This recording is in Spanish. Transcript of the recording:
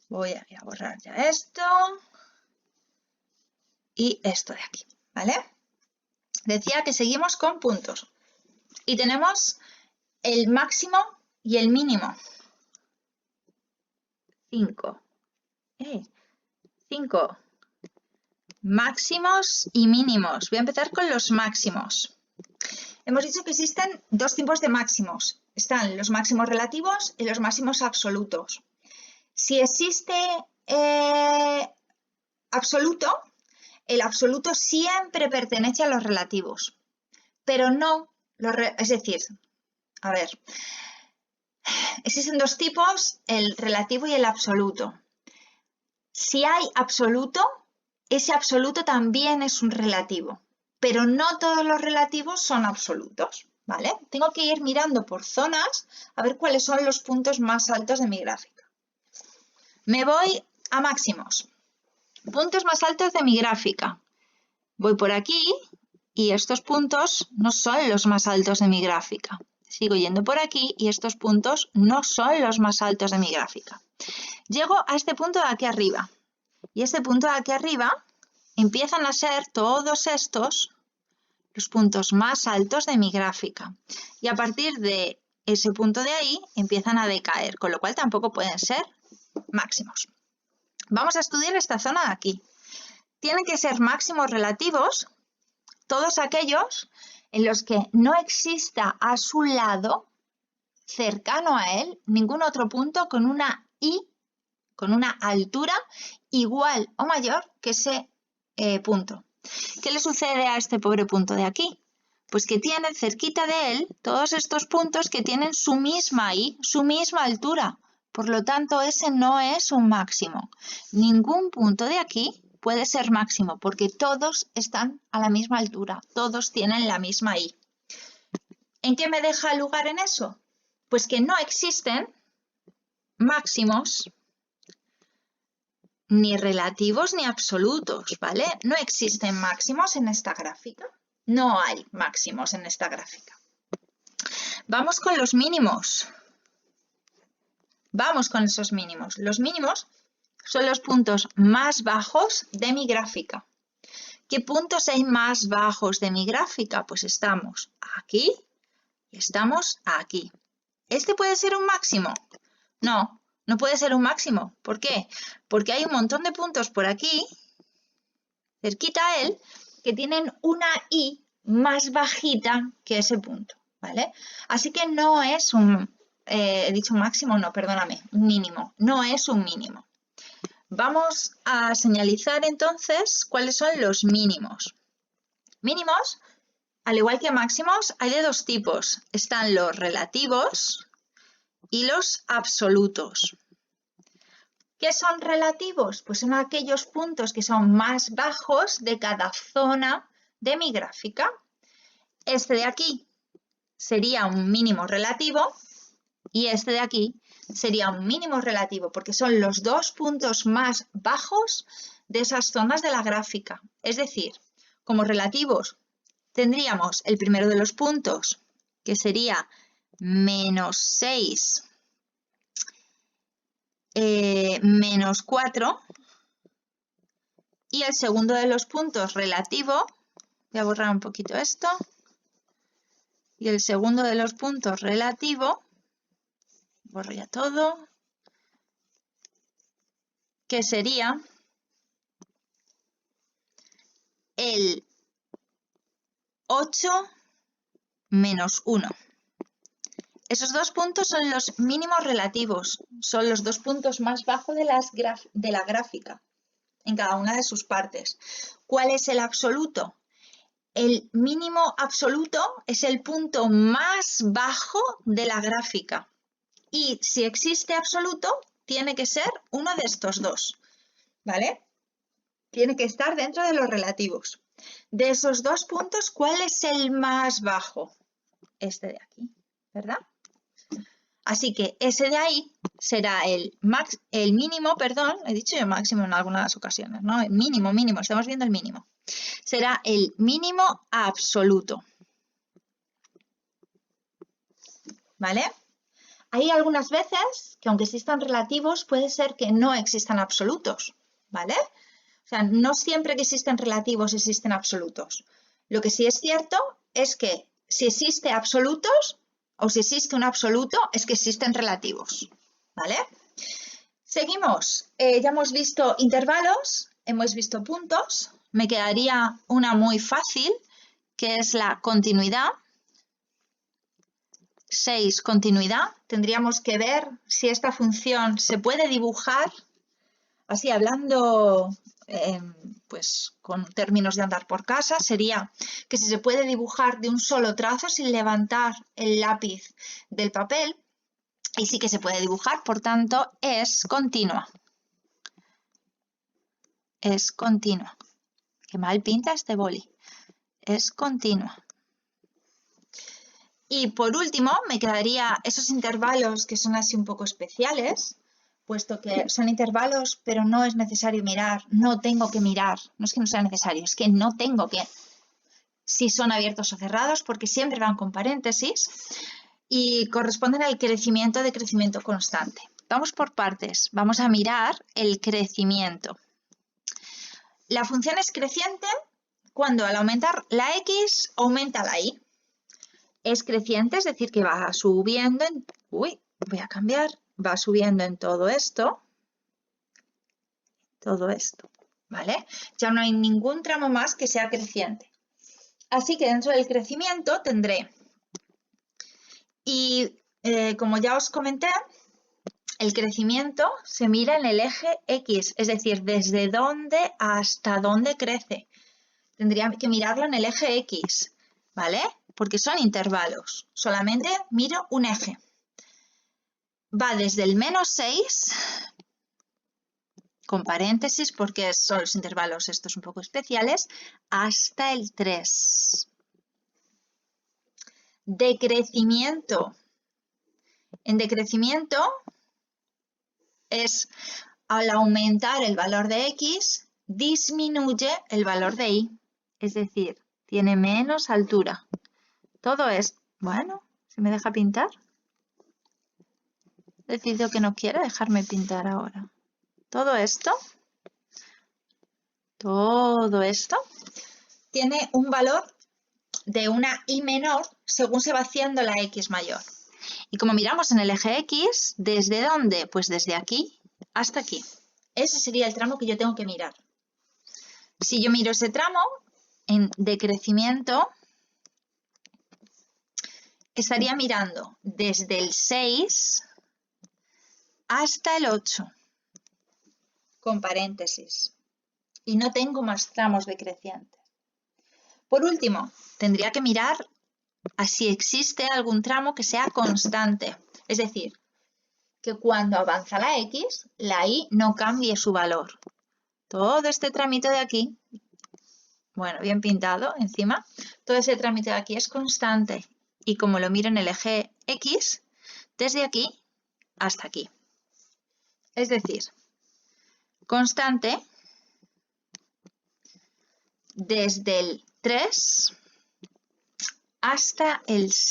Voy a borrar ya esto y esto de aquí, ¿vale? Decía que seguimos con puntos y tenemos el máximo y el mínimo. 5. 5. Máximos y mínimos. Voy a empezar con los máximos. Hemos dicho que existen dos tipos de máximos. Están los máximos relativos y los máximos absolutos. Si existe absoluto, el absoluto siempre pertenece a los relativos, pero no, es decir, a ver, existen dos tipos, el relativo y el absoluto. Si hay absoluto, ese absoluto también es un relativo, pero no todos los relativos son absolutos, ¿vale? Tengo que ir mirando por zonas a ver cuáles son los puntos más altos de mi gráfica. Me voy a máximos. Puntos más altos de mi gráfica. Voy por aquí y estos puntos no son los más altos de mi gráfica. Sigo yendo por aquí y estos puntos no son los más altos de mi gráfica. Llego a este punto de aquí arriba. Y este punto de aquí arriba empiezan a ser todos estos los puntos más altos de mi gráfica. Y a partir de ese punto de ahí empiezan a decaer, con lo cual tampoco pueden ser máximos. Vamos a estudiar esta zona de aquí. Tienen que ser máximos relativos todos aquellos en los que no exista a su lado, cercano a él, ningún otro punto con una I, con una altura igual o mayor que ese punto. ¿Qué le sucede a este pobre punto de aquí? Pues que tiene cerquita de él todos estos puntos que tienen su misma I, su misma altura. Por lo tanto, ese no es un máximo. Ningún punto de aquí puede ser máximo porque todos están a la misma altura, todos tienen la misma I. ¿En qué me deja lugar en eso? Pues que no existen máximos ni relativos ni absolutos, ¿vale? No existen máximos en esta gráfica. No hay máximos en esta gráfica. Vamos con los mínimos. Vamos con esos mínimos. Los mínimos son los puntos más bajos de mi gráfica. ¿Qué puntos hay más bajos de mi gráfica? Pues estamos aquí y estamos aquí. ¿Este puede ser un máximo? No, no puede ser un máximo. ¿Por qué? Porque hay un montón de puntos por aquí, cerquita a él, que tienen una I más bajita que ese punto, ¿vale? Así que no es un, he dicho un máximo, no, perdóname, un mínimo, no es un mínimo. Vamos a señalizar entonces cuáles son los mínimos. Mínimos, al igual que máximos, hay de dos tipos. Están los relativos y los absolutos. ¿Qué son relativos? Pues son aquellos puntos que son más bajos de cada zona de mi gráfica. Este de aquí sería un mínimo relativo y este de aquí sería un mínimo relativo porque son los dos puntos más bajos de esas zonas de la gráfica. Es decir, como relativos tendríamos el primero de los puntos que sería menos 6 menos 4 y el segundo de los puntos relativo, voy a borrar un poquito esto, y el segundo de los puntos relativo, borro ya todo, que sería el 8 menos 1. Esos dos puntos son los mínimos relativos, son los dos puntos más bajos de la gráfica en cada una de sus partes. ¿Cuál es el absoluto? El mínimo absoluto es el punto más bajo de la gráfica. Y si existe absoluto, tiene que ser uno de estos dos, ¿vale? Tiene que estar dentro de los relativos. De esos dos puntos, ¿cuál es el más bajo? Este de aquí, ¿verdad? Así que ese de ahí será el mínimo, perdón, he dicho yo máximo en algunas ocasiones, ¿no? El mínimo, estamos viendo el mínimo. Será el mínimo absoluto. ¿Vale? hay algunas veces que aunque existan relativos, puede ser que no existan absolutos, ¿vale? O sea, no siempre que existen relativos existen absolutos. Lo que sí es cierto es que si existe absolutos o si existe un absoluto, es que existen relativos, ¿vale? Seguimos. Ya hemos visto intervalos, hemos visto puntos. Me quedaría una muy fácil, que es la continuidad. 6, continuidad. Tendríamos que ver si esta función se puede dibujar, así hablando pues con términos de andar por casa, sería que si se puede dibujar de un solo trazo sin levantar el lápiz del papel, y sí que se puede dibujar, por tanto, es continua. Es continua. Qué mal pinta este boli. Es continua. Y por último, me quedaría esos intervalos que son así un poco especiales, puesto que son intervalos, pero no es necesario mirar, no tengo que mirar. No es que no sea necesario, es que no tengo que, si son abiertos o cerrados, porque siempre van con paréntesis y corresponden al crecimiento de crecimiento constante. Vamos por partes. Vamos a mirar el crecimiento. La función es creciente cuando al aumentar la x aumenta la y. Es creciente, es decir, que va subiendo en... Uy, voy a cambiar. Va subiendo en todo esto, ¿vale? Ya no hay ningún tramo más que sea creciente. Así que dentro del crecimiento tendré... Y como ya os comenté, el crecimiento se mira en el eje X, es decir, desde dónde hasta dónde crece. Tendría que mirarlo en el eje X, ¿vale? Porque son intervalos. Solamente miro un eje. Va desde el -6, con paréntesis porque son los intervalos estos un poco especiales, hasta el 3. Decrecimiento. En decrecimiento es al aumentar el valor de X, disminuye el valor de Y. Es decir, tiene menos altura. Todo es, bueno, ¿se me deja pintar? Decido que no quiere dejarme pintar ahora. Todo esto tiene un valor de una y menor según se va haciendo la x mayor. Y como miramos en el eje X, ¿desde dónde? Pues desde aquí hasta aquí. Ese sería el tramo que yo tengo que mirar. Si yo miro ese tramo en decrecimiento, estaría mirando desde el 6 hasta el 8, con paréntesis. Y no tengo más tramos decrecientes. Por último, tendría que mirar a si existe algún tramo que sea constante. Es decir, que cuando avanza la X, la Y no cambie su valor. Todo este trámite de aquí, bueno, bien pintado encima, todo ese trámite de aquí es constante. Y como lo miro en el eje X, desde aquí hasta aquí. Es decir, constante desde el 3 hasta el